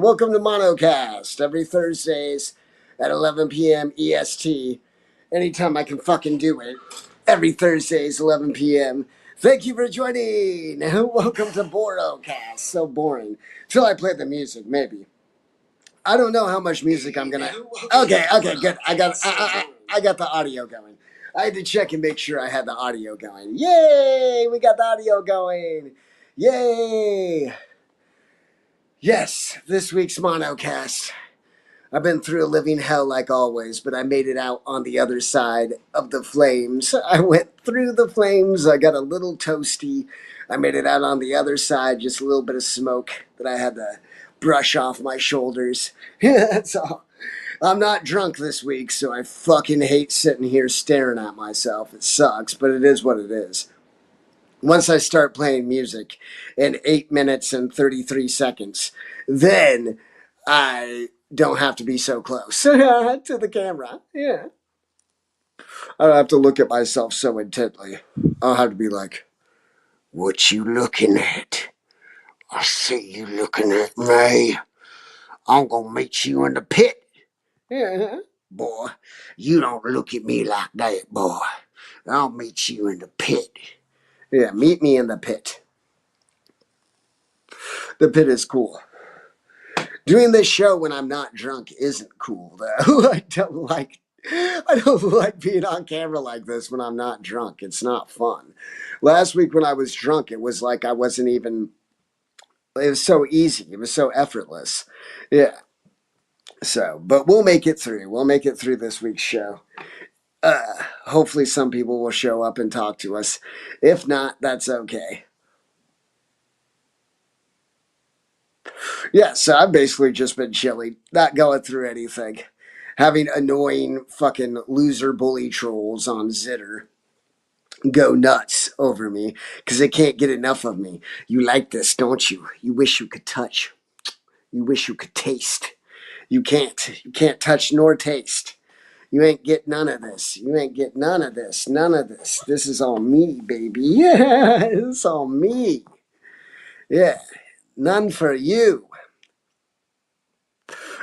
welcome to Monocast. Every Thursdays at 11 p.m. EST. Anytime I can fucking do it. Every Thursdays, 11 p.m. Thank you for joining. Welcome to Borocast. So boring. Till I play the music, maybe. I don't know how much music I'm gonna. Okay, good. I got the audio going. I had to check and make sure I had the audio going. Yay! We got the audio going. Yay! Yes, this week's Monocast. I've been through a living hell like always, but I made it out on the other side of the flames. I went through the flames. I got a little toasty. I made it out on the other side, just a little bit of smoke that I had to brush off my shoulders. That's all. I'm not drunk this week, so I fucking hate sitting here staring at myself. It sucks, but it is what it is. Once I start playing music in 8 minutes and 33 seconds, then I don't have to be so close to the camera. Yeah. I don't have to look at myself so intently. I'll have to be like, what you looking at? I see you looking at me. I'm going to meet you in the pit. Yeah. Boy, you don't look at me like that, boy. I'll meet you in the pit. Yeah, meet me in the pit. The pit is cool. Doing this show when I'm not drunk isn't cool, though. I don't like being on camera like this when I'm not drunk. It's not fun. Last week when I was drunk, it was like I wasn't even. It was so easy. It was so effortless. Yeah. So, but we'll make it through. We'll make it through this week's show. Hopefully, some people will show up and talk to us. If not, that's okay. Yeah, so I've basically just been chilling, not going through anything. Having annoying fucking loser bully trolls on Zitter go nuts over me because they can't get enough of me. You like this, don't you? You wish you could touch. You wish you could taste. You can't. You can't touch nor taste. You ain't get none of this. You ain't get none of this. None of this. This is all me, baby. Yeah, it's all me. Yeah, none for you.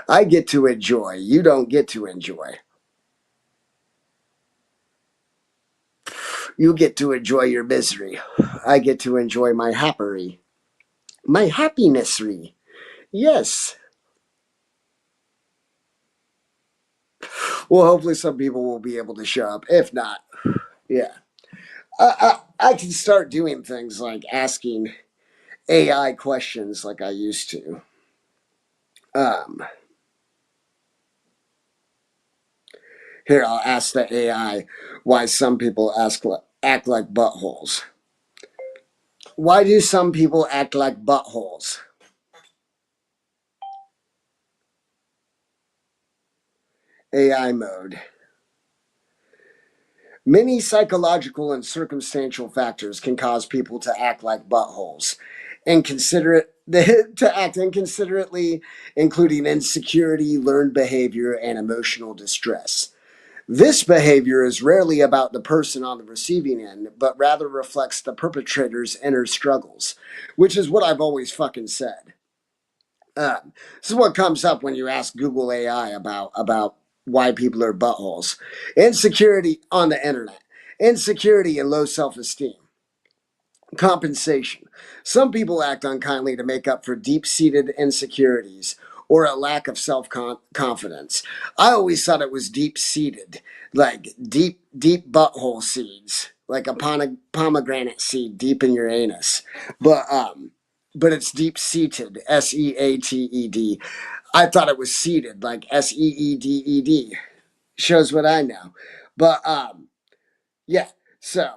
I get to enjoy. You don't get to enjoy. You get to enjoy your misery. I get to enjoy my happy. My happinessry. Yes. Well, hopefully some people will be able to show up. If not, yeah. I can start doing things like asking AI questions like I used to. Um, Here, I'll ask the AI why some people act like buttholes. Why do some people act like buttholes? AI mode. Many psychological and circumstantial factors can cause people to act like buttholes. Inconsiderate to act inconsiderately, including insecurity, learned behavior, and emotional distress. This behavior is rarely about the person on the receiving end, but rather reflects the perpetrator's inner struggles, which is what I've always fucking said. This is what comes up when you ask Google AI about why people are buttholes. Insecurity on the internet, insecurity and low self-esteem. Compensation. Some people act unkindly to make up for deep-seated insecurities or a lack of self-confidence. I always thought it was deep-seated, like deep butthole seeds, like a pomegranate seed deep in your anus. But it's deep-seated, SEATED. I thought it was seated, like SEEDED. Shows what I know. But yeah, so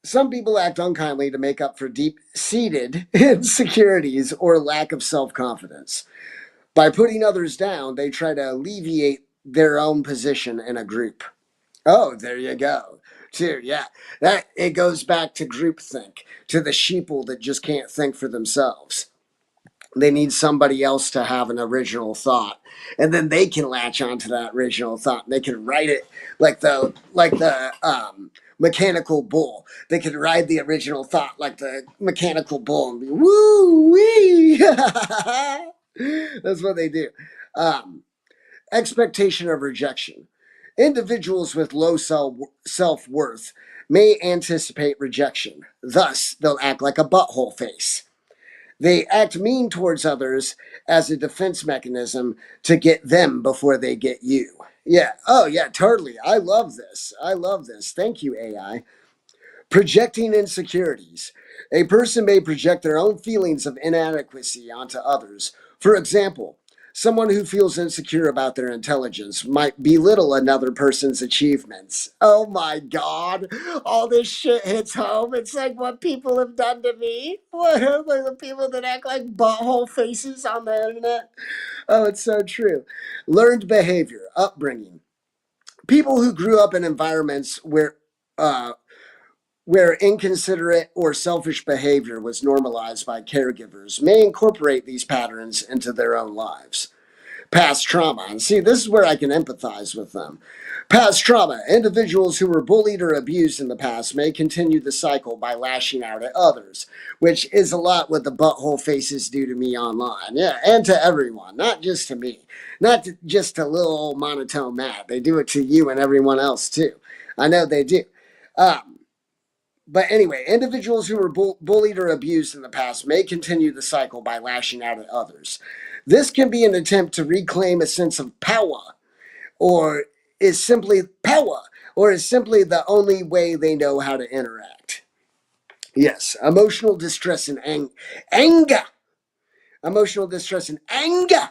some people act unkindly to make up for deep-seated insecurities or lack of self-confidence. By putting others down, they try to alleviate their own position in a group. Oh, there you go. Too, yeah. That it goes back to groupthink, to the sheeple that just can't think for themselves. They need somebody else to have an original thought, and then they can latch onto that original thought. They can write it like the mechanical bull. They can ride the original thought like the mechanical bull and be woo wee. That's what they do. Um, Expectation of rejection. Individuals with low self worth may anticipate rejection. Thus, they'll act like a butthole face. They act mean towards others as a defense mechanism to get them before they get you. Yeah. Oh, yeah, totally. I love this. I love this. Thank you, AI. Projecting insecurities. A person may project their own feelings of inadequacy onto others. For example, someone who feels insecure about their intelligence might belittle another person's achievements. Oh my God, all this shit hits home. It's like what people have done to me. Like the people that act like butthole faces on the internet. Oh, it's so true. Learned behavior, upbringing. People who grew up in environments uh, where inconsiderate or selfish behavior was normalized by caregivers may incorporate these patterns into their own lives. Past trauma. And see, this is where I can empathize with them. Past trauma. Individuals who were bullied or abused in the past may continue the cycle by lashing out at others, which is a lot what the butthole faces do to me online. Yeah, and to everyone, not just to me. Not to, just to little old monotone Matt. They do it to you and everyone else too. I know they do. Um, but anyway, individuals who were bullied or abused in the past may continue the cycle by lashing out at others. This can be an attempt to reclaim a sense of power, or is simply power, or is simply the only way they know how to interact. Yes, emotional distress and anger. Emotional distress and anger.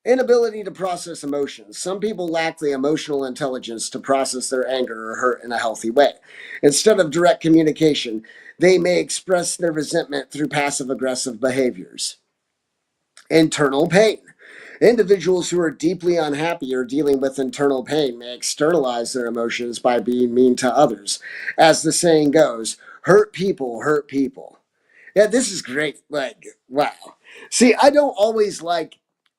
Inability to process emotions. Some people lack the emotional intelligence to process their anger or hurt in a healthy way. Instead of direct communication, they may express their resentment through passive aggressive behaviors. Internal pain. Individuals who are deeply unhappy or dealing with internal pain may externalize their emotions by being mean to others. As the saying goes, hurt people hurt people. Yeah, this is great. Like, wow. See, I don't always like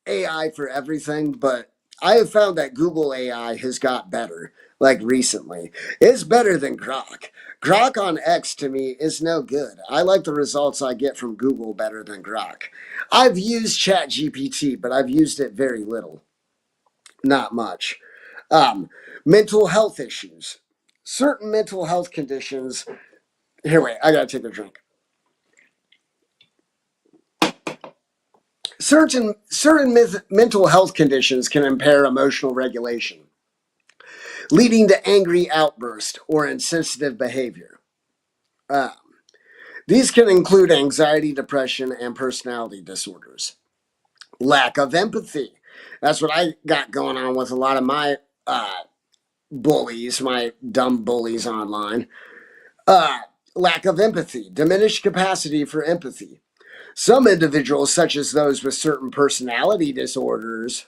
AI for everything, but I have found that Google AI has got better, like recently. It's better than Grok. Grok on X to me is no good. I like the results I get from Google better than Grok. I've used ChatGPT, but I've used it very little. Not much. Um, Mental health issues. Certain mental health conditions. Here, wait, I gotta take a drink. Certain mental health conditions can impair emotional regulation, leading to angry outbursts or insensitive behavior. Uh, these can include anxiety, depression, and personality disorders. Lack of empathy. That's what I got going on with a lot of my bullies, my dumb bullies online. Uh, Lack of empathy, diminished capacity for empathy. Some individuals, such as those with certain personality disorders,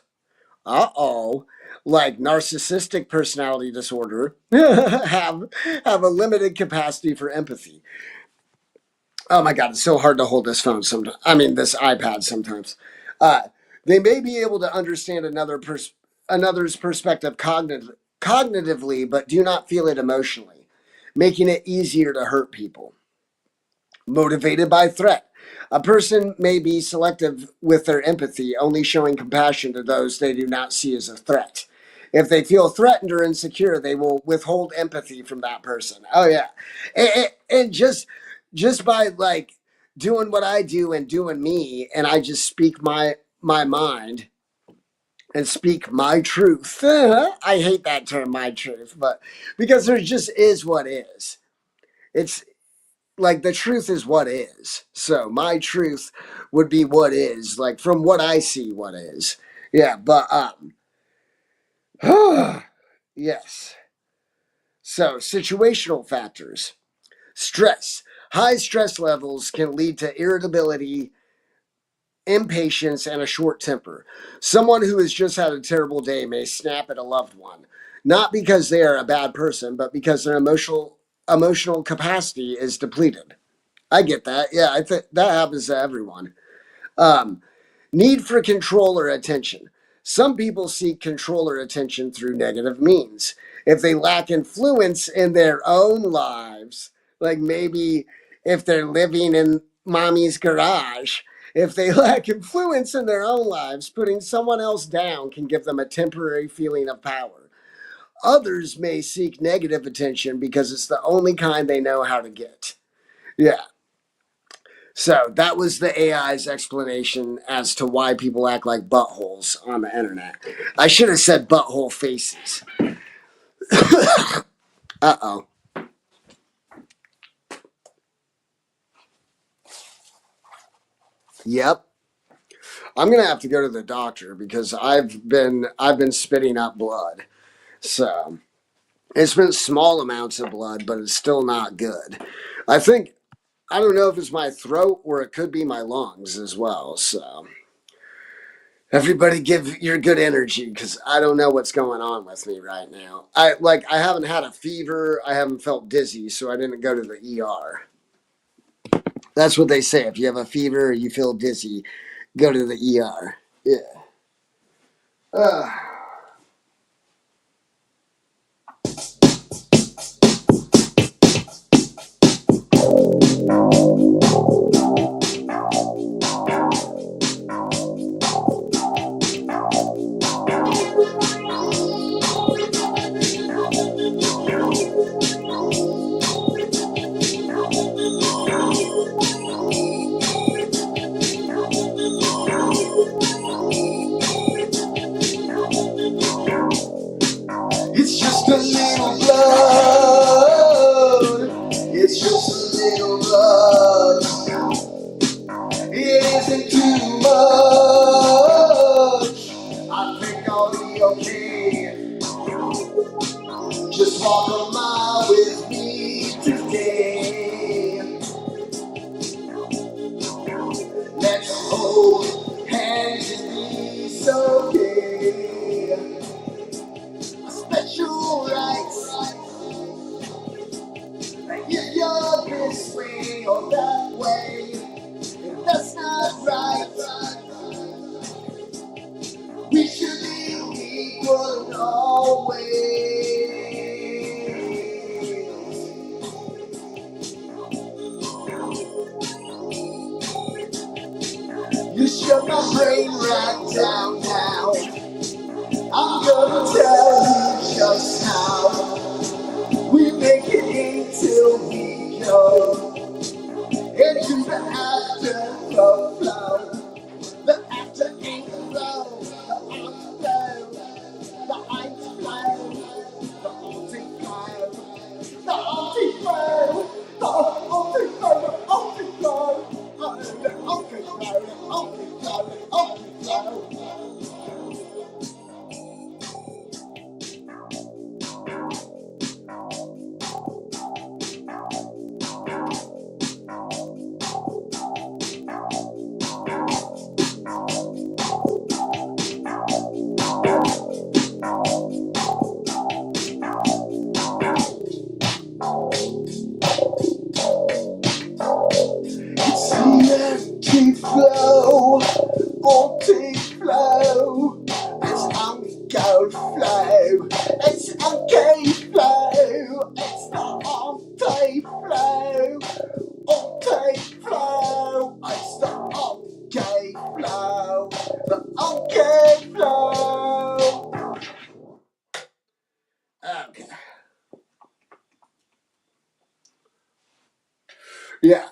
like narcissistic personality disorder, have a limited capacity for empathy. Oh my God, it's so hard to hold this phone sometimes. I mean, this iPad sometimes. Uh, they may be able to understand another's perspective cognitively, but do not feel it emotionally, making it easier to hurt people. Motivated by threat. A person may be selective with their empathy, only showing compassion to those they do not see as a threat. If they feel threatened or insecure, they will withhold empathy from that person. Oh yeah, and just by like doing what I do and doing me, and I just speak my mind and speak my truth. I hate that term, my truth, but because there just is what is. It's like the truth is what is. So my truth would be what is, like from what I see what is. Yeah, but yes. So situational factors. Stress. High stress levels can lead to irritability, impatience, and a short temper. Someone who has just had a terrible day may snap at a loved one, not because they are a bad person, but because their emotional capacity is depleted. I get that. Yeah, I think that happens to everyone. Um, Need for control or attention. Some people seek control or attention through negative means. If they lack influence in their own lives, like maybe if they're living in mommy's garage If they lack influence in their own lives, putting someone else down can give them a temporary feeling of power. Others may seek negative attention because it's the only kind they know how to get. Yeah. So that was the AI's explanation as to why people act like buttholes on the internet. I should have said butthole faces. Uh-oh. Yep. I'm gonna have to go to the doctor because I've been spitting up blood. So it's been small amounts of blood, but it's still not good. I think I don't know if it's my throat or it could be my lungs as well. So everybody give your good energy because I don't know what's going on with me right now. I haven't had a fever, I haven't felt dizzy, so I didn't go to the ER. That's what they say. If you have a fever or you feel dizzy, go to the ER. Yeah. Uh, it's just a little blood. It's just a little blood. It isn't too much. I think I'll be okay. Just walk a mile with me today. Let's hold hands and be so gay. Special rights. If you're this way or that way, if that's not right, we should be equal in all ways. You shut my brain right down now. I'm gonna tell you just how we make it until we go into the afterglow. The after ain't flow, the afterglow, the afterglow, the afterglow, the afterglow, the afterglow, the afterglow. It's the empty flow, empty flow. It's ungo flow. It's okay flow. It's the empty flow, empty flow. It's the okay flow, the okay flow. Okay. Yeah.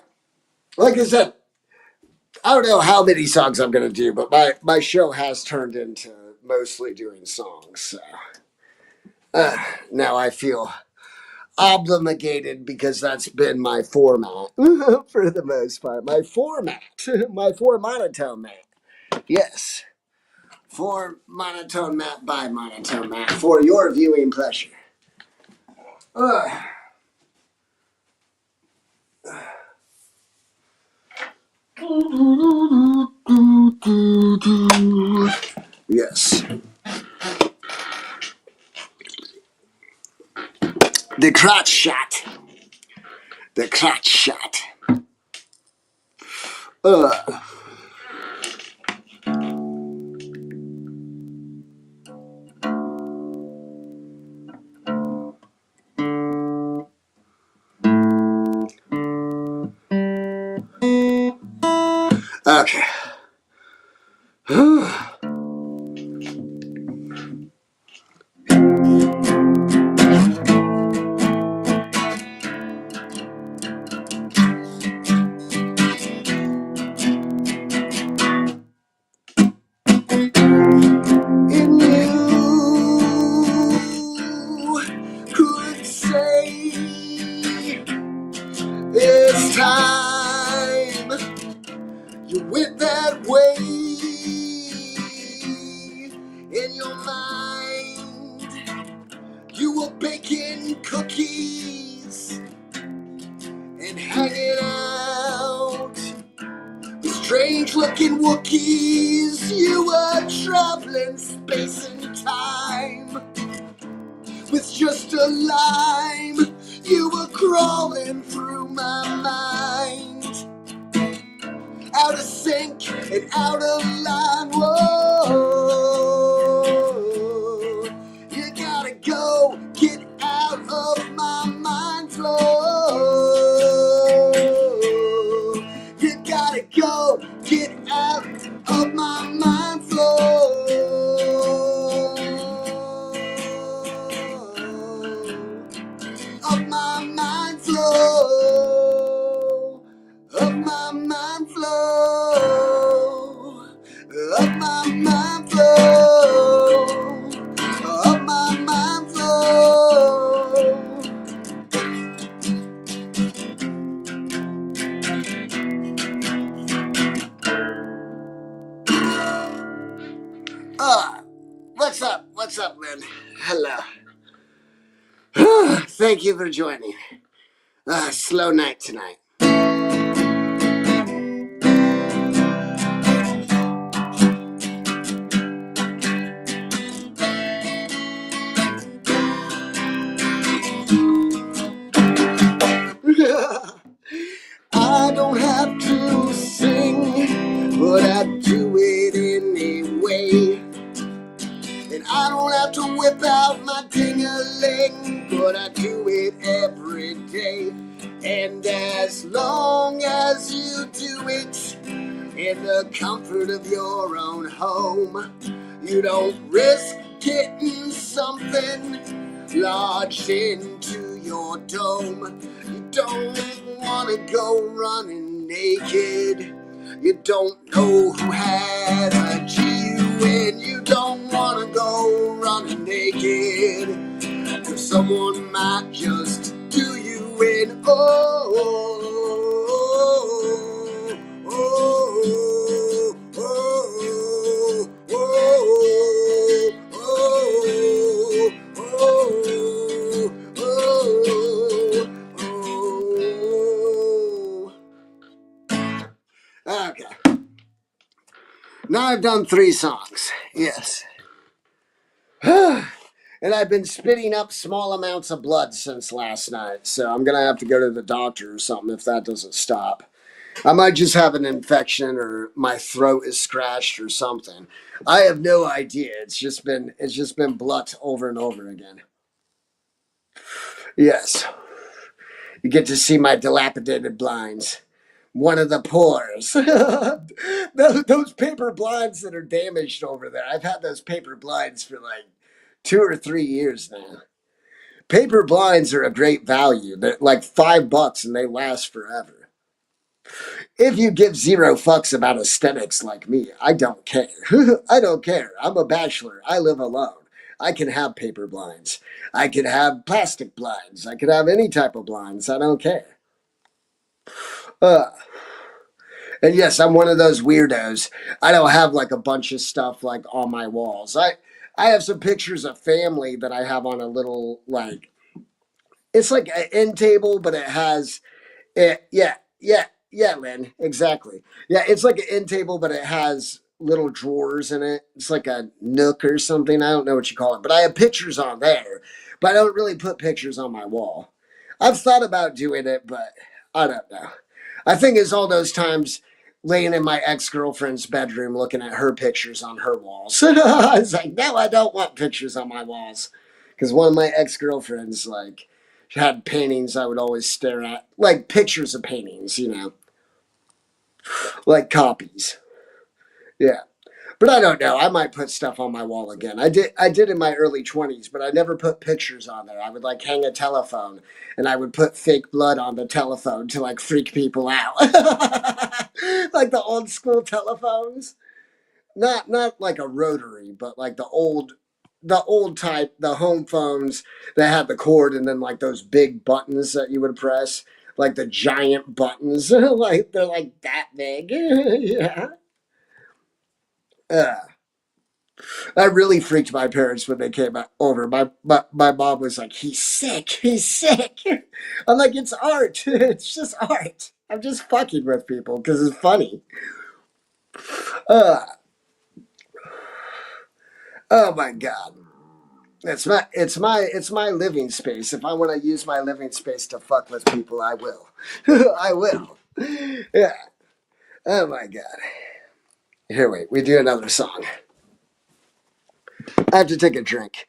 Like I said, I don't know how many songs I'm going to do, but my show has turned into mostly doing songs. So now I feel obligated because that's been my format for the most part. My format, my four monotone mat. Yes, for monotone mat by monotone mat for your viewing pleasure. Yes. The crotch shot. The crotch shot. Okay. cookies and hanging out with strange looking Wookiees. You were traveling space and time with just a lime. You were crawling through my mind, out of sync and out of line. Whoa, you gotta go, get out of my mind flow. You gotta go, get out of my mind flow. Of my mind flow. Of my mind flow. Of my mind flow. Of my mind flow. What's up? What's up, Lynn? Hello. Thank you for joining. Slow night tonight. I don't have to sing, but I do it anyway. And I don't have to whip out my ding-a-ling, but I do it every day. And as long as you do it in the comfort of your own home, you don't risk getting something lodged into your dome. You don't want to go running naked. You don't know who had a G-U-N. You don't want to go running naked, 'cause someone might just do you in. Oh, oh, oh, oh, oh, Okay. Now I've done 3 songs. Yes. And I've been spitting up small amounts of blood since last night, so I'm going to have to go to the doctor or something if that doesn't stop. I might just have an infection or my throat is scratched or something. I have no idea. It's just been blood over and over again. Yes. You get to see my dilapidated blinds. One of the pores. Those paper blinds that are damaged over there. I've had those paper blinds for like 2 or 3 years now. Paper blinds are a great value. They're like $5 and they last forever. If you give 0 fucks about aesthetics like me, I don't care. I don't care. I'm a bachelor. I live alone. I can have paper blinds. I can have plastic blinds. I can have any type of blinds. I don't care. And yes, I'm one of those weirdos. I don't have like a bunch of stuff like on my walls. I have some pictures of family that I have on a little like, it's like an end table, but it has it. Yeah, Lynn, exactly. Yeah, it's like an end table, but it has little drawers in it. It's like a nook or something. I don't know what you call it, but I have pictures on there. But I don't really put pictures on my wall. I've thought about doing it, but I don't know. I think it's all those times laying in my ex-girlfriend's bedroom looking at her pictures on her walls. It's like, no, I don't want pictures on my walls. Because one of my ex-girlfriends, like, had paintings I would always stare at. Like, pictures of paintings, you know. Like copies. Yeah. But I don't know. I might put stuff on my wall again. I did in my early 20s, but I never put pictures on there. I would like hang a telephone and I would put fake blood on the telephone to like freak people out. Like the old school telephones. Not like a rotary, but like the old type, the home phones that had the cord and then like those big buttons that you would press, like the giant buttons. Like they're like that big. Yeah. Uh, That really freaked my parents when they came over. My mom was like, "He's sick. He's sick." I'm like, "It's art. It's just art. I'm just fucking with people because it's funny." Uh, oh my god. It's my living space. If I want to use my living space to fuck with people, I will. I will. Yeah. Oh my god. Here, wait. We do another song. I have to take a drink.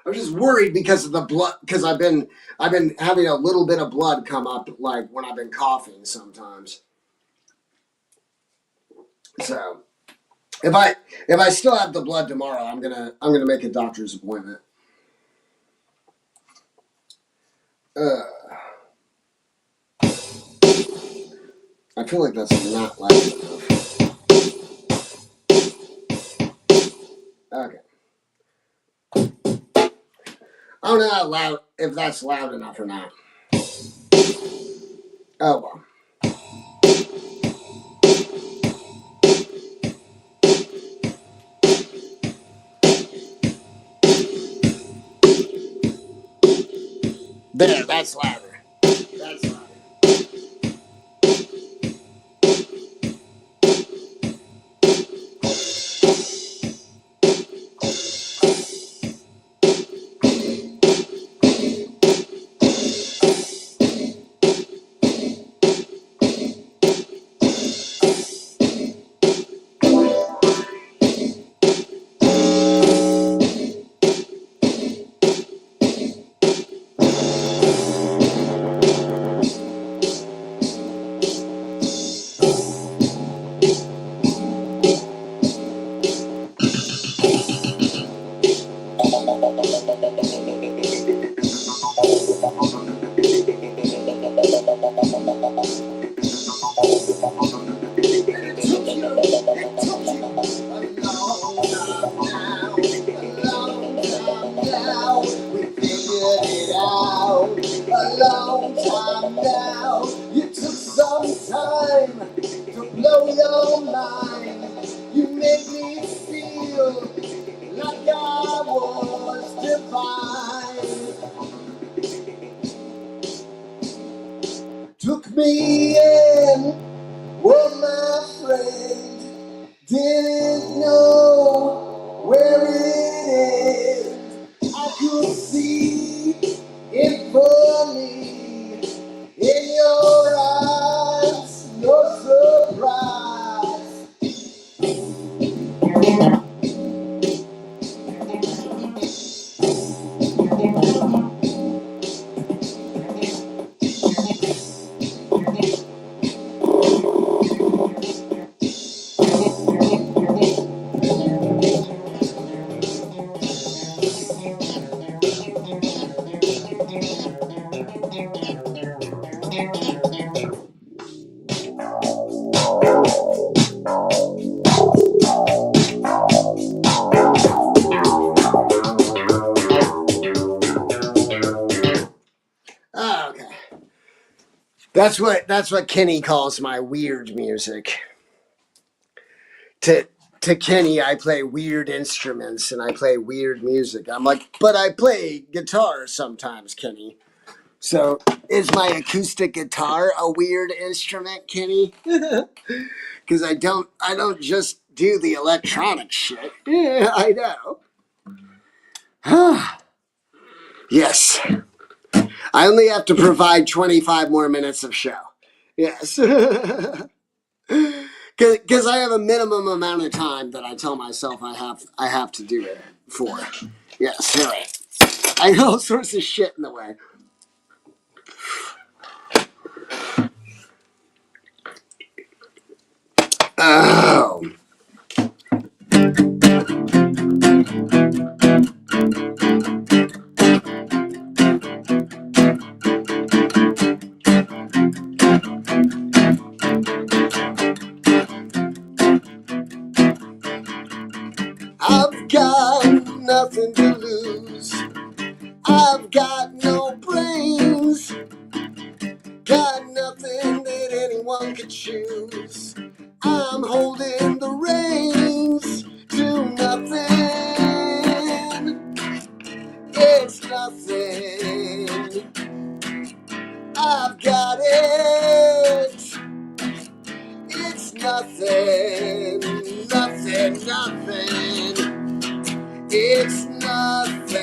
I'm just worried because of the blood. Because I've been having a little bit of blood come up, like when I've been coughing sometimes. So if I still have the blood tomorrow, I'm gonna make a doctor's appointment. Uh, I feel like that's not loud enough. Okay. I don't know how loud, if that's loud enough or not. Oh well. There, that's louder. That's louder. Took me in, were my friend, didn't know where it is. I could see it funny in your eyes, no surprise. Oh, okay. That's what Kenny calls my weird music. To to Kenny, I play weird instruments and I play weird music. I'm like, but I play guitar sometimes, Kenny. So is my acoustic guitar a weird instrument, Kenny? Because I don't just do the electronic shit. Yeah, I know. Yes. I only have to provide 25 more minutes of show. Yes. Because I have a minimum amount of time that I tell myself I have to do it for. Yes, all right. I got all sorts of shit in the way. Oh. I've got nothing to lose. I've got no brains. Got nothing that anyone could choose. I'm holding the reins to nothing. It's nothing. I've got it. It's nothing. Nothing, nothing. It's nothing.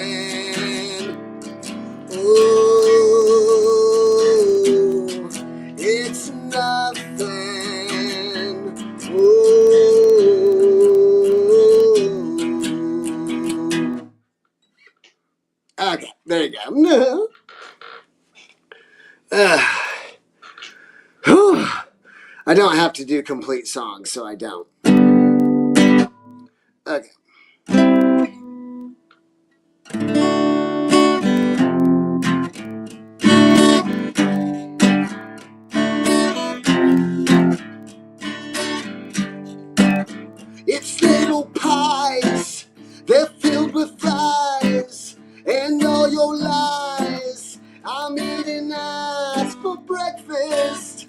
Ooh, it's nothing. Ooh. Okay, there you go. I don't have to do complete songs, so I don't. Okay. It's little pies, they're filled with flies, and all your lies. I'm eating ice for breakfast.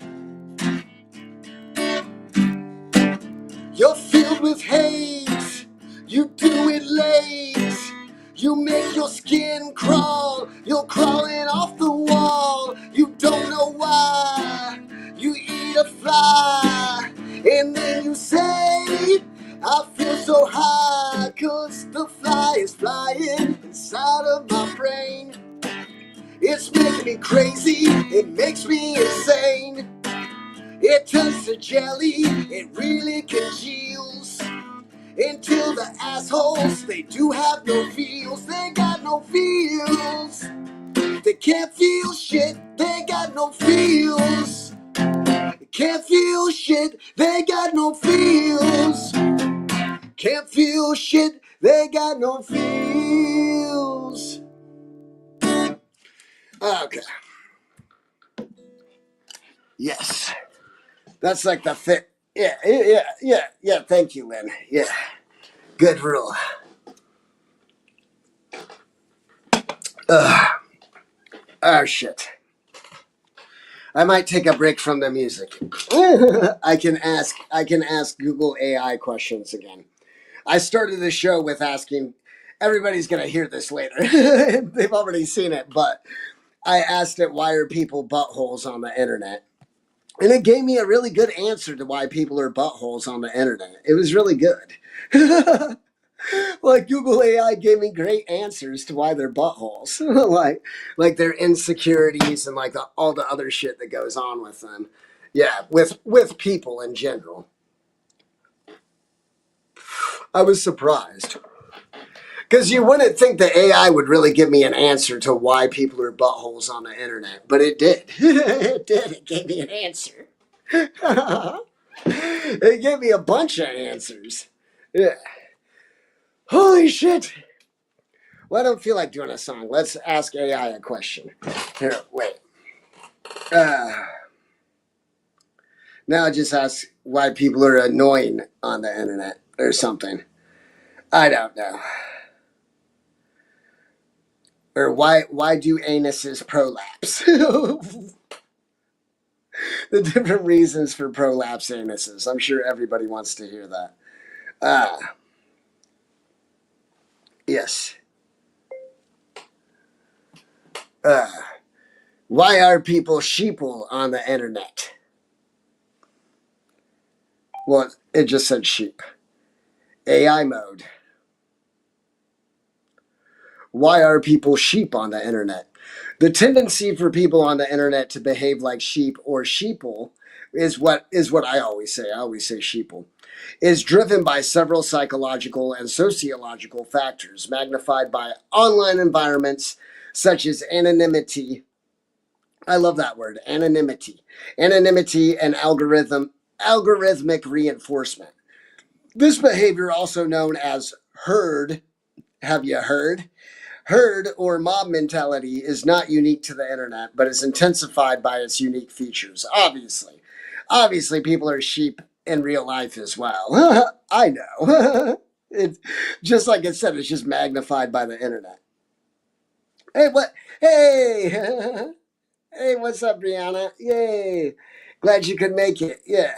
You're filled with hate, you do it late. You make your skin crawl, you're crawling off the wall. You don't know why, you eat a fly, and then you say, I feel so high, 'cause the fly is flying inside of my brain. It's making me crazy, it makes me insane. It turns to jelly, it really congeals. Until the assholes, they do have no feels. They got no feels. They can't feel shit, they got no feels. They can't feel shit, they got no feels. Can't feel shit, they got no feels. Okay. Yes. That's like the fit. Yeah. Thank you, Lynn. Yeah. Good rule. Oh, shit. I might take a break from the music. I can ask Google AI questions again. I started the show with asking, everybody's going to hear this later. They've already seen it, but I asked it, why are people buttholes on the internet? And it gave me a really good answer to why people are buttholes on the internet. It was really good. Like Google AI gave me great answers to why they're buttholes, like their insecurities and like all the other shit that goes on with them. Yeah, with people in general. I was surprised because you wouldn't think the AI would really give me an answer to why people are buttholes on the internet, but it did. It did. It gave me an answer. It gave me a bunch of answers. Yeah. Holy shit. Well, I don't feel like doing a song. Let's ask AI a question. Here, wait. Now just ask why people are annoying on the internet or something. I don't know. Or why do anuses prolapse? The different reasons for prolapse anuses. I'm sure everybody wants to hear that. Yes. Why are people sheeple on the internet? Well, it just said sheep. AI mode. Why are people sheep on the internet? The tendency for people on the internet to behave like sheep or sheeple is what I always say. I always say sheeple. Is driven by several psychological and sociological factors, magnified by online environments such as anonymity. I love that word, anonymity. Anonymity and algorithmic reinforcement. This behavior, also known as herd, have you heard? Herd or mob mentality is not unique to the internet, but is intensified by its unique features. Obviously, people are sheep in real life as well. I know. It's just like I said, it's just magnified by the internet. Hey, what? Hey, hey, what's up, Brianna? Yay! Glad you could make it. Yeah.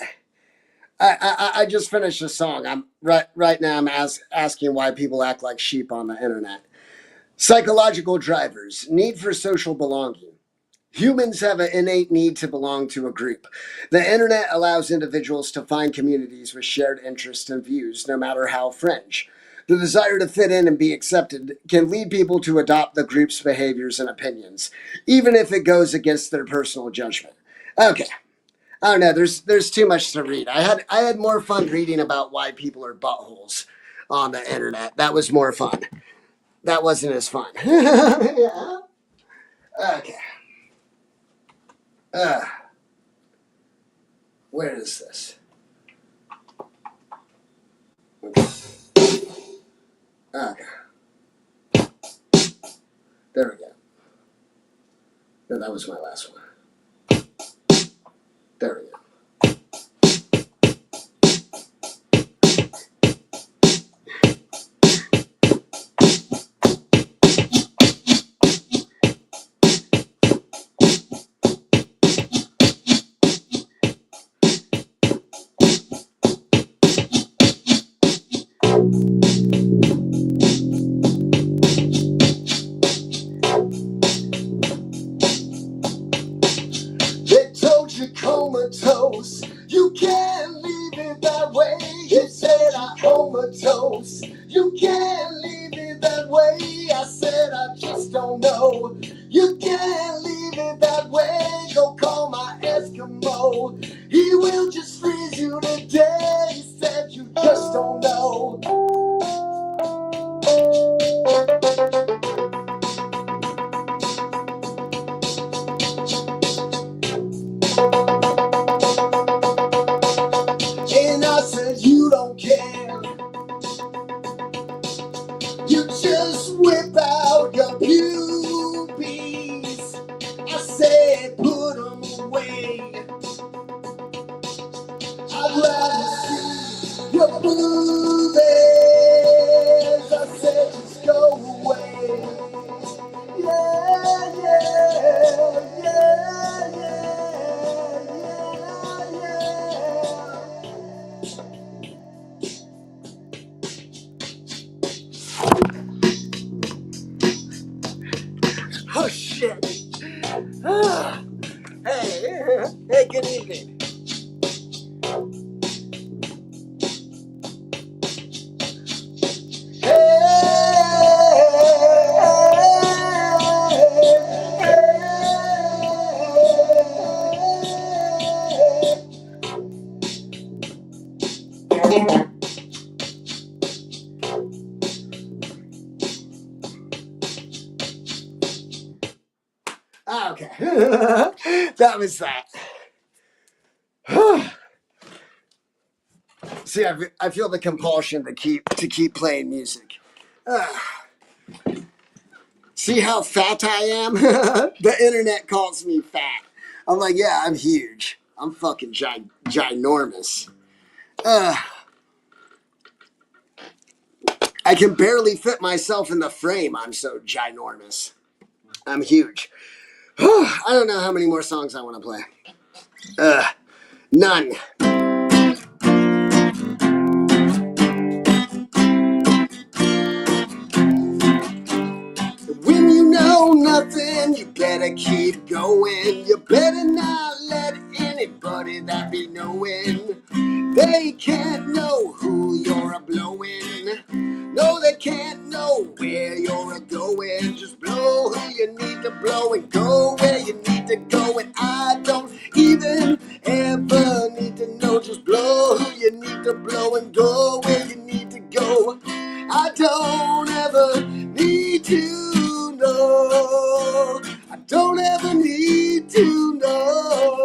I just finished a song. I'm right now. I'm asking why people act like sheep on the internet. Psychological drivers: need for social belonging. Humans have an innate need to belong to a group. The internet allows individuals to find communities with shared interests and views, no matter how fringe. The desire to fit in and be accepted can lead people to adopt the group's behaviors and opinions, even if it goes against their personal judgment. Okay, I don't know. There's too much to read. I had more fun reading about why people are buttholes on the internet. That was more fun. That wasn't as fun. Yeah. Okay. Uh, where is this? Okay. Okay. There we go. No, that was my last one. There we go. They told you comatose. You can't leave it that way. They said I comatose. You can't leave it that way. I said I just don't know. You can't leave it that way. Go call my Eskimo. He will just freeze you today. He said you just don't know. And I said you don't care. You just whip out your beauties. I said put them away. I'd rather see your boobies. I said just go away. Yeah, yeah, yeah, yeah. Oh shit. Hey, good evening. Okay. That was that. See, I feel the compulsion to keep playing music. See how fat I am? The internet calls me fat. I'm like, yeah, I'm huge. I'm fucking ginormous. I can barely fit myself in the frame. I'm so ginormous. I'm huge. I don't know how many more songs I want to play. None. When you know nothing, you better keep going. You better not let anybody that be knowing. They can't know who you're a blowing. No, they can't know where you're a going. Just blow who you need to blow and go where you need to go. And I don't even ever need to know. Just blow who you need to blow and go where you need to go. I don't ever need to know. I don't ever need to know.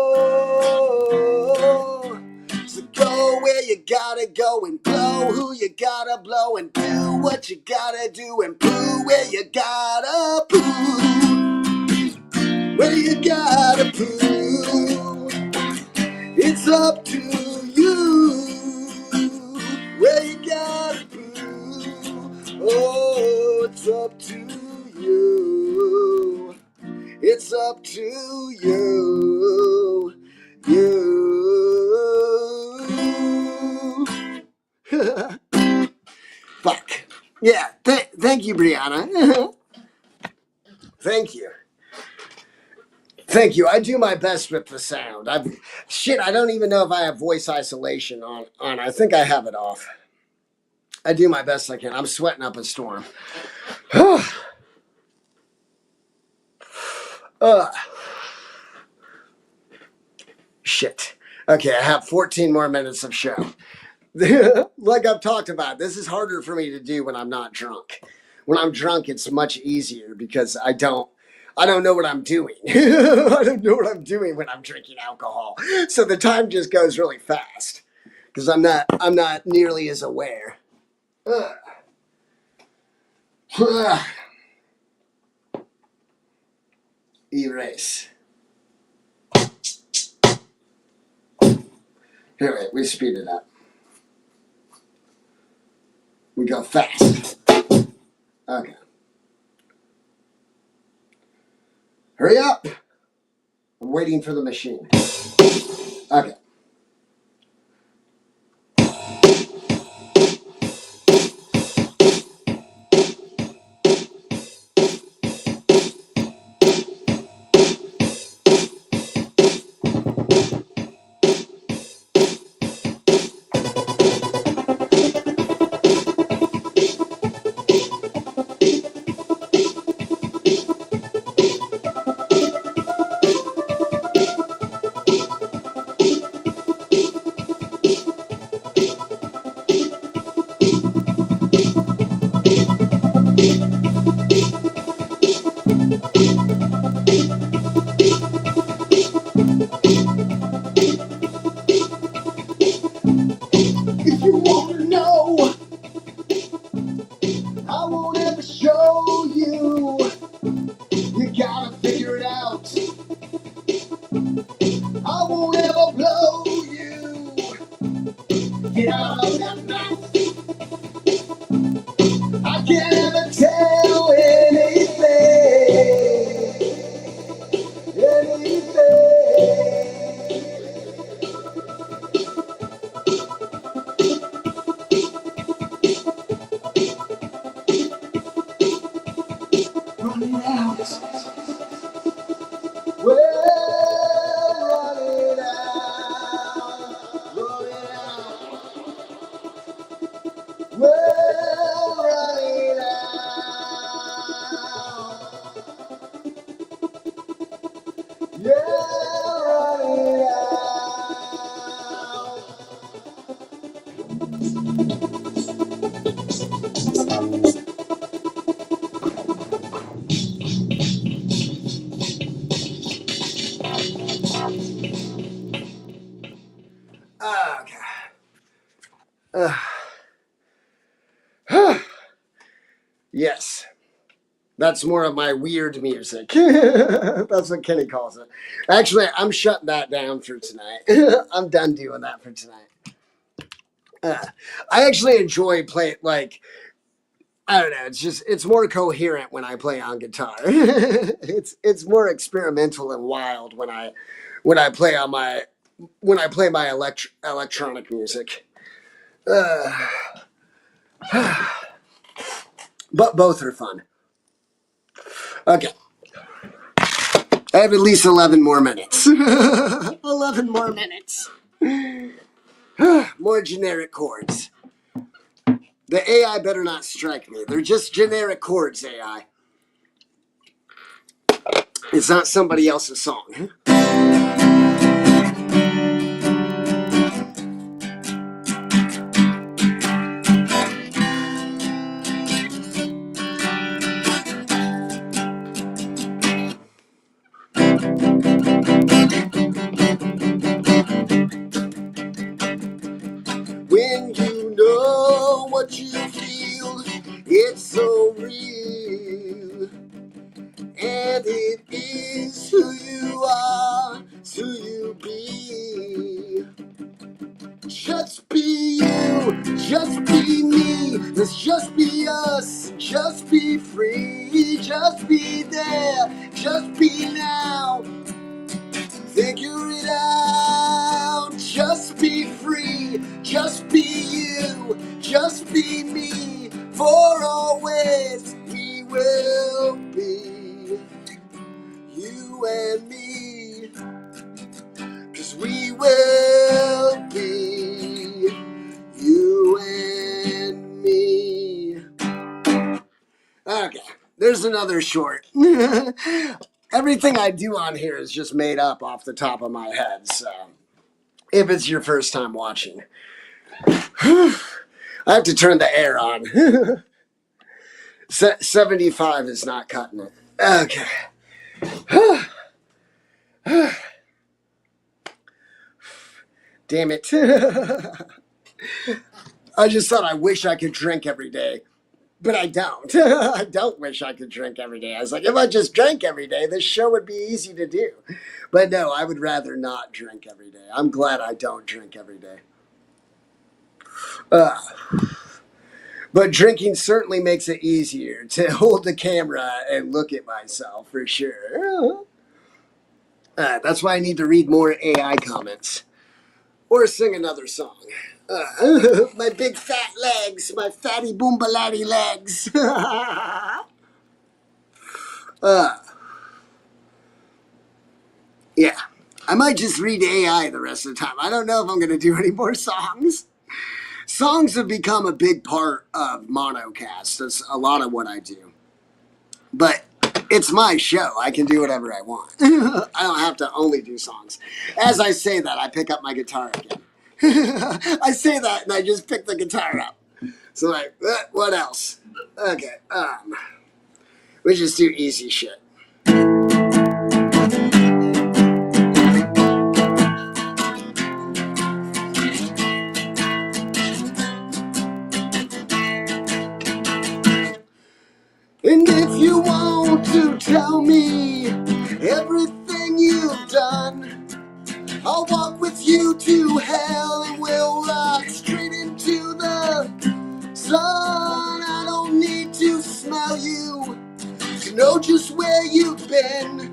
So go where you gotta go and blow who you gotta blow and do what you gotta do and poo where you gotta poo. Where you gotta poo. It's up to you. Where you gotta poo. Oh, it's up to you. It's up to you. You. Yeah, thank you, Brianna. Thank you. Thank you. I do my best with the sound. I don't even know if I have voice isolation on. I think I have it off. I do my best I can. I'm sweating up a storm. Shit. Okay, I have 14 more minutes of show. Like I've talked about, this is harder for me to do when I'm not drunk. When I'm drunk, it's much easier because I don't know what I'm doing. I don't know what I'm doing when I'm drinking alcohol. So the time just goes really fast because I'm not nearly as aware. Ugh. Erase. Here, wait, we speed it up. We go fast. Okay. Hurry up. I'm waiting for the machine. Okay. If you want to know, I won't ever show you. You gotta figure it out. I won't ever blow you. Get out of that mouth. I can't ever tell anything. Running out. Well, running out. Running out. Well, running out. Yeah, running out. Okay. Yes. That's more of my weird music. That's what Kenny calls it. Actually, I'm shutting that down for tonight. I'm done doing that for tonight. I actually enjoy playing, like, I don't know. It's more coherent when I play on guitar. It's more experimental and wild when I play on my when I play my electronic music. But both are fun. Okay. I have at least 11 more minutes. 11 more minutes. More generic chords. The AI better not strike me. They're just generic chords, AI. It's not somebody else's song. When you know what you feel, it's so real. And it is who you are, who you be. Just be you, just be me, let's just be us, just be free, just be there, just be now. Figure it out, just be free, just be you, just be me. for always we will be, you and me, 'cause we will be, you and me. Okay, there's another short. Everything I do on here is just made up off the top of my head, so if it's your first time watching, I have to turn the air on. 75 is not cutting it. Okay. Damn it. I just thought I wish I could drink every day. But I don't. I don't wish I could drink every day. I was like, if I just drank every day, this show would be easy to do. But no, I would rather not drink every day. I'm glad I don't drink every day. But drinking certainly makes it easier to hold the camera and look at myself, for sure. That's why I need to read more AI comments. Or sing another song. My big fat legs, my fatty boombalatti legs. Yeah, I might just read AI the rest of the time. I don't know if I'm going to do any more songs. Songs have become a big part of Monocast. That's a lot of what I do. But it's my show. I can do whatever I want. I don't have to only do songs. As I say that, I pick up my guitar again. I say that and I just pick the guitar up. So like, what else? Okay, we just do easy shit. And if you want to tell me everything you've done, I'll walk with you to hell and we'll rock straight into the sun. I don't need to smell you to know just where you've been,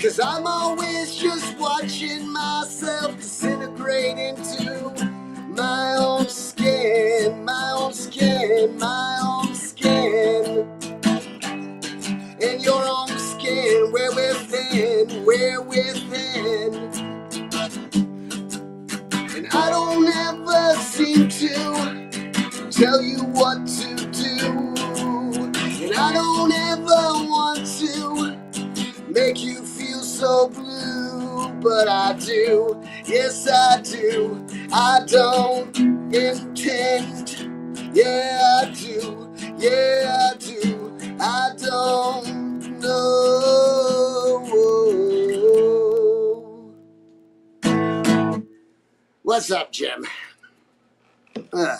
'cause I'm always just watching myself disintegrate into my own skin, my own skin, my own skin. And your own skin, we're within, we're within. And I don't ever seem to tell you what to do. And I don't ever want to make you feel so blue. But I do, yes I do. I don't intend, yeah I do, yeah I do. I don't know. What's up, Jim? I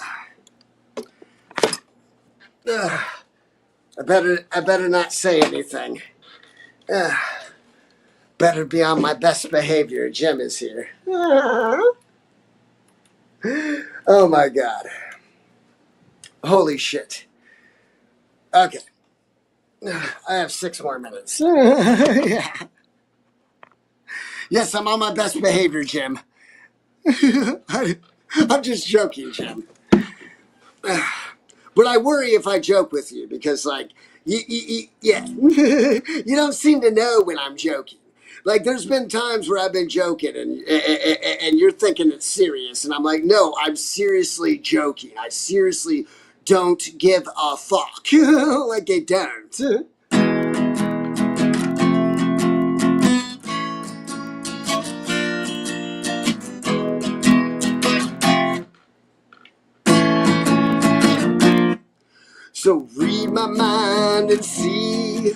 better not say anything. Better be on my best behavior. Jim is here. Oh my God. Holy shit. Okay. I have 6 more minutes. Yeah. Yes, I'm on my best behavior, Jim. I'm just joking, Jim. But I worry if I joke with you because, like, yeah, you don't seem to know when I'm joking. Like, there's been times where I've been joking and you're thinking it's serious. And I'm like, no, I'm seriously joking. I seriously don't give a fuck. Like, I don't. So read my mind and see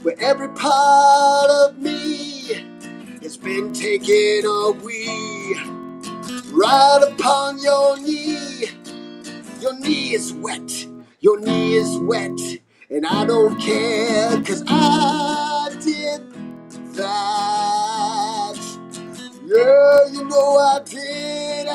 where every part of me has been taken away. Right upon your knee. Your knee is wet. Your knee is wet. And I don't care, 'cause I did that. Yeah, you know I did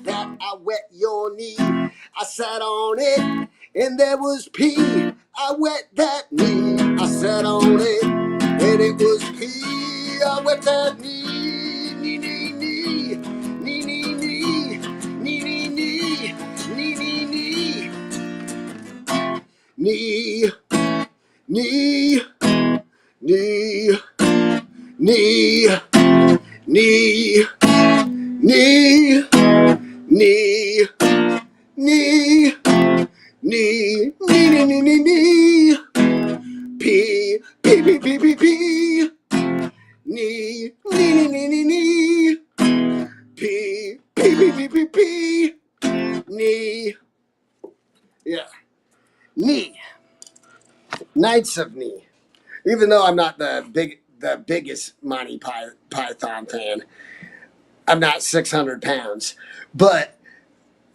that. I wet your knee. I sat on it, and there was pee. I wet that knee. I sat on it, and it was pee. I wet that knee, knee, knee, knee, knee, knee, knee, knee, knee, knee, knee, knee, knee. knee, knee, knee, knee, knee, knee, knee, knee, knee, knee, knee, knee, knee, P, P, P, P, P, P, knee, knee, knee, knee, knee, P, P, P, P, P, P, knee, yeah, knee, Knights of Knee. Even though I'm not the biggest Monty Python fan, I'm not 600 pounds, but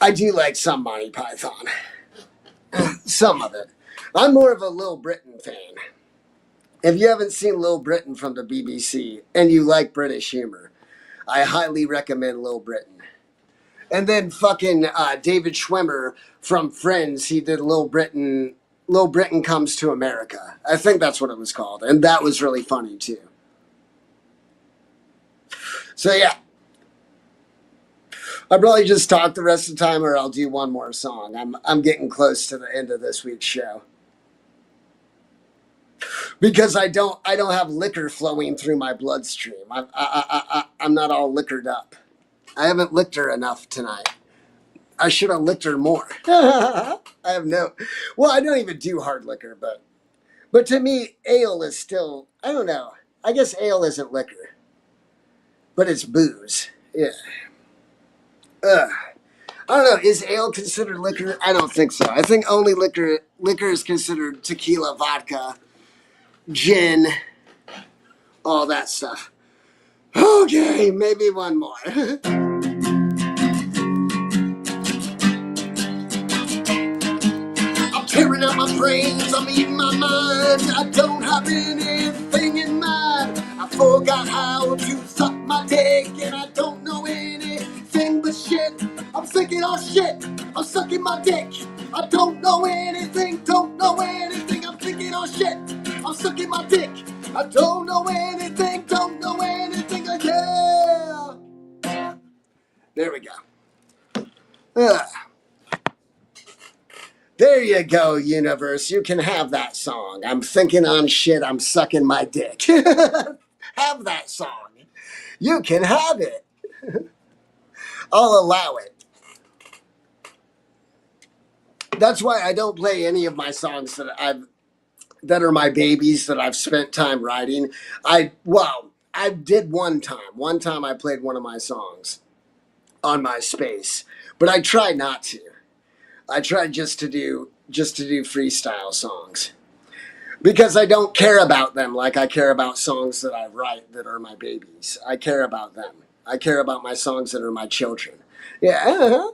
I do like some Monty Python. Some of it. I'm more of a Little Britain fan. If you haven't seen Little Britain from the BBC and you like British humor, I highly recommend Little Britain. And then fucking David Schwimmer from Friends, he did Little Britain Comes to America. I think that's what it was called. And that was really funny too. So yeah. I'll probably just talk the rest of the time or I'll do one more song. I'm getting close to the end of this week's show. Because I don't have liquor flowing through my bloodstream. I'm not all liquored up. I haven't licked her enough tonight. I should have licked her more. I don't even do hard liquor, but to me, ale is still, I don't know. I guess ale isn't liquor, but it's booze. Yeah. I don't know. Is ale considered liquor? I don't think so. I think only liquor is considered tequila, vodka, gin, all that stuff. Okay, maybe one more. I'm tearing out my brains, I'm eating my mind. I don't have anything in mind. I forgot how to suck my dick, and I don't know anything but shit. I'm thinking, oh shit, I'm sucking my dick. I don't know anything. I'm thinking, oh shit, I'm sucking my dick. I don't know anything. Yeah. There we go. There you go, universe. You can have that song. I'm thinking on shit, I'm sucking my dick. Have that song. You can have it. I'll allow it. That's why I don't play any of my songs that are my babies that I've spent time writing. I did one time. One time I played one of my songs on MySpace, but I tried not to. I tried just to do freestyle songs because I don't care about them like I care about songs that I write that are my babies. I care about them. I care about my songs that are my children. Yeah.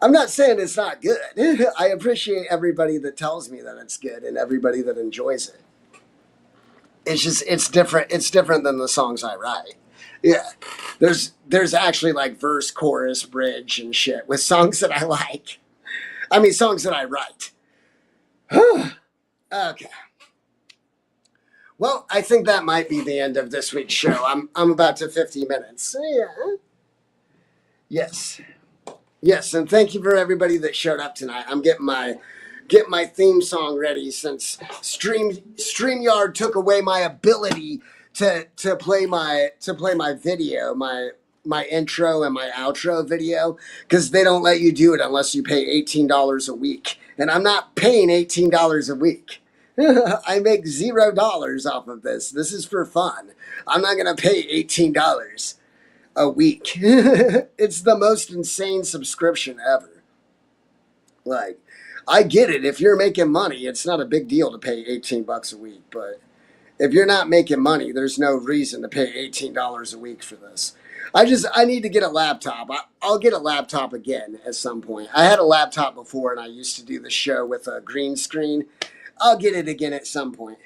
I'm not saying it's not good. I appreciate everybody that tells me that it's good and everybody that enjoys it. It's different. It's different than the songs I write. Yeah. There's actually like verse, chorus, bridge and shit with songs that I like. I mean, songs that I write. Okay. Well, I think that might be the end of this week's show. I'm about to 50 minutes. Yeah. Yes, and thank you for everybody that showed up tonight. I'm getting my theme song ready since StreamYard took away my ability to play my video, my intro and my outro video, because they don't let you do it unless you pay $18 a week. And I'm not paying $18 a week. I make $0 off of this. This is for fun. I'm not going to pay $18 a week. It's the most insane subscription ever. Like, I get it. If you're making money, it's not a big deal to pay $18 a week. But if you're not making money, there's no reason to pay $18 a week for this. I need to get a laptop. I'll get a laptop again at some point. I had a laptop before and I used to do the show with a green screen. I'll get it again at some point.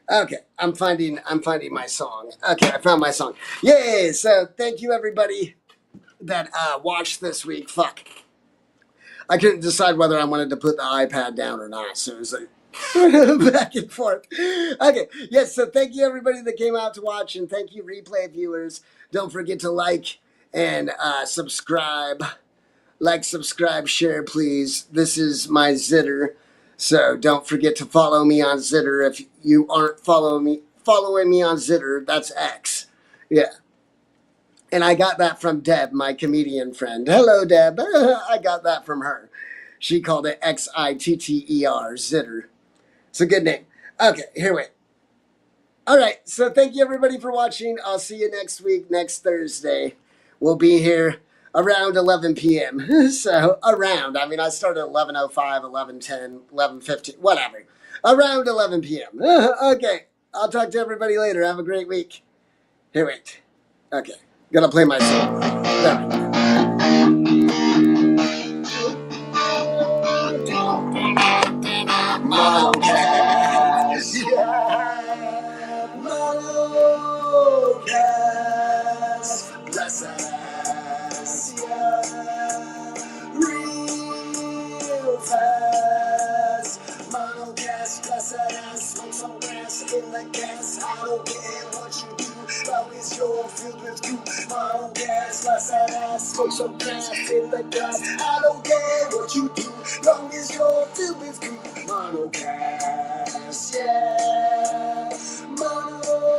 Okay, I'm finding my song. Okay, I found my song. Yay! So thank you everybody that watched this week. Fuck. I couldn't decide whether I wanted to put the iPad down or not, so it was like back and forth. Okay, yes, so thank you everybody that came out to watch, and thank you replay viewers. Don't forget to like and subscribe. Like, subscribe, share, please. This is my zitter. So don't forget to follow me on Zitter. If you aren't following me on Zitter, that's X. Yeah. And I got that from Deb, my comedian friend. Hello, Deb. I got that from her. She called it Xitter, Zitter. It's a good name. Okay, here we go. All right, so thank you everybody for watching. I'll see you next week, next Thursday. We'll be here around 11 p.m. So around, I mean, I started at 11:05, 11:10, 11:15, whatever. Around 11 p.m. Okay, I'll talk to everybody later. Have a great week. Here, wait. Okay, gotta play my song. There we go. Monocast. Yeah. Monocast. Bless us. Yeah. Real fast. Monocast. Bless us. Smoke some grass in the gas. I don't care what you do. Long as you're filled with goo. Monocast. Bless us. Smoke some grass in the gas. I don't care what you do. Long as you're filled with goo. Monocast, yeah. Monocast.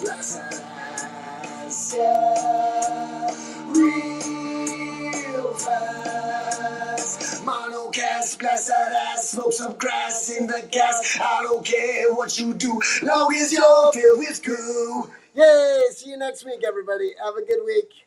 Bless us, yeah. Real fast. Monocast, bless us. Smoke some grass in the gas. I don't care what you do. Long as you're filled with goo. Yay! See you next week, everybody. Have a good week.